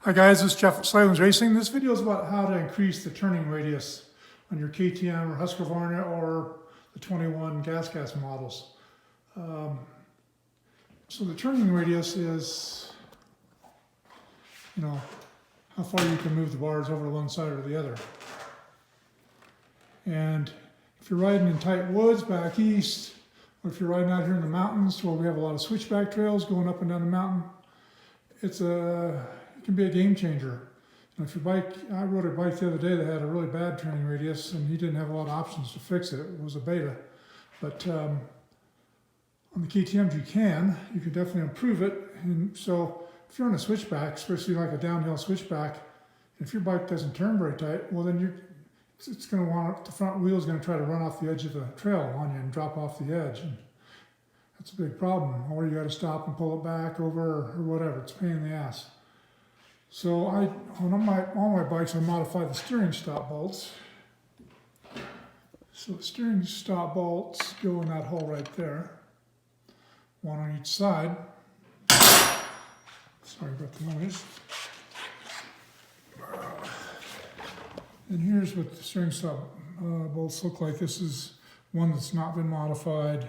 Hi guys, this is Jeff at Slavens Racing. This video is about how to increase the turning radius on your KTM or Husqvarna or the 21 GasGas models. So the turning radius is, how far you can move the bars over to one side or the other. And if you're riding in tight woods back east, or if you're riding out here in the mountains where we have a lot of switchback trails going up and down the mountain, it can be a game changer. And if your bike, I rode a bike the other day that had a really bad turning radius, and he didn't have a lot of options to fix it. It was a beta, but on the KTMs you can definitely improve it. And so if you're on a switchback, especially like a downhill switchback, if your bike doesn't turn very tight, well then it's going to want, the front wheel is going to try to run off the edge of the trail on you and drop off the edge. And that's a big problem. Or you got to stop and pull it back over or whatever. It's a pain in the ass. So on all my bikes, I modify the steering stop bolts. So the steering stop bolts go in that hole right there, one on each side. Sorry about the noise. And here's what the steering stop bolts look like. This is one that's not been modified.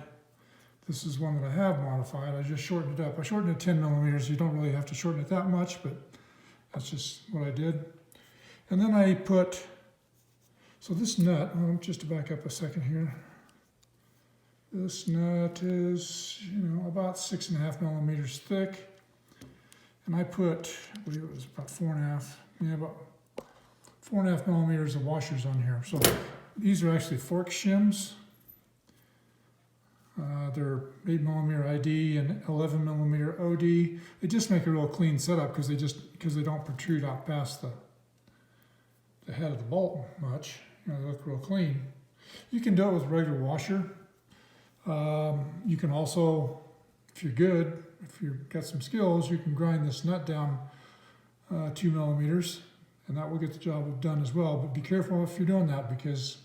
This is one that I have modified. I just shortened it up. I shortened it 10 millimeters. You don't really have to shorten it that much, but that's just what I did. And then I put, so this nut, just to back up a second here. This nut is, about 6.5 millimeters thick. And I put, I believe it was about 4.5, about 4.5 millimeters of washers on here. So these are actually fork shims. They're 8 millimeter ID and 11 millimeter OD. They just make a real clean setup because they don't protrude out past the head of the bolt much. They look real clean. You can do it with a regular washer. You can also, if you're good, if you've got some skills, you can grind this nut down 2 millimeters, and that will get the job done as well. But be careful if you're doing that because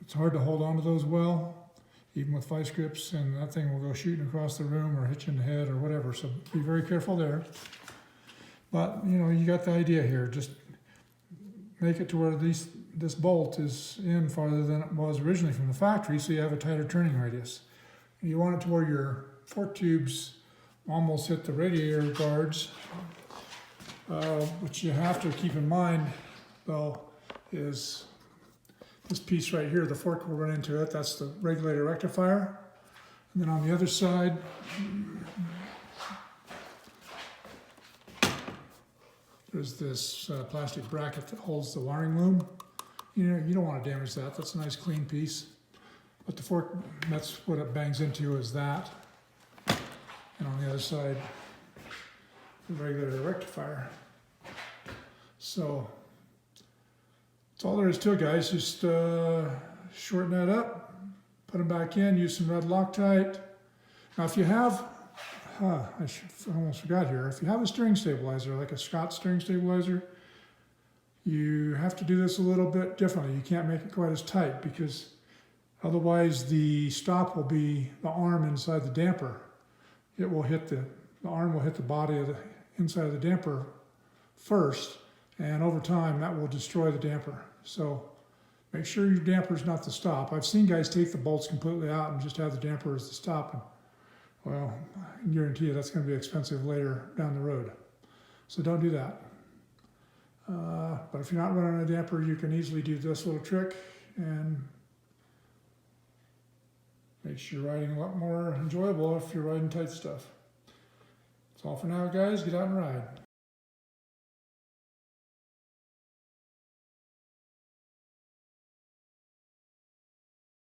it's hard to hold on to those well, even with vice grips, and that thing will go shooting across the room or hit you in the head or whatever. So be very careful there. But you got the idea here. Just make it to where this bolt is in farther than it was originally from the factory, so you have a tighter turning radius. And you want it to where your fork tubes almost hit the radiator guards. What you have to keep in mind, though, is this piece right here, the fork will run into it. That's the regulator rectifier. And then on the other side, there's this plastic bracket that holds the wiring loom. You don't want to damage that. That's a nice clean piece. But the fork, that's what it bangs into, is that. And on the other side, the regulator rectifier. So that's all there is to it, guys. Just shorten that up, put them back in, use some red Loctite. Now if you have, I almost forgot here, if you have a steering stabilizer, like a Scott steering stabilizer, you have to do this a little bit differently. You can't make it quite as tight because otherwise the stop will be the arm inside the damper. It will hit the arm will hit the body of the inside of the damper first, and over time that will destroy the damper. So make sure your damper is not the stop. I've seen guys take the bolts completely out and just have the damper as the stop, and well, I can guarantee you that's going to be expensive later down the road. So don't do that. But if you're not running a damper, you can easily do this little trick and makes your riding a lot more enjoyable if you're riding tight stuff. That's all for now, guys. Get out and ride.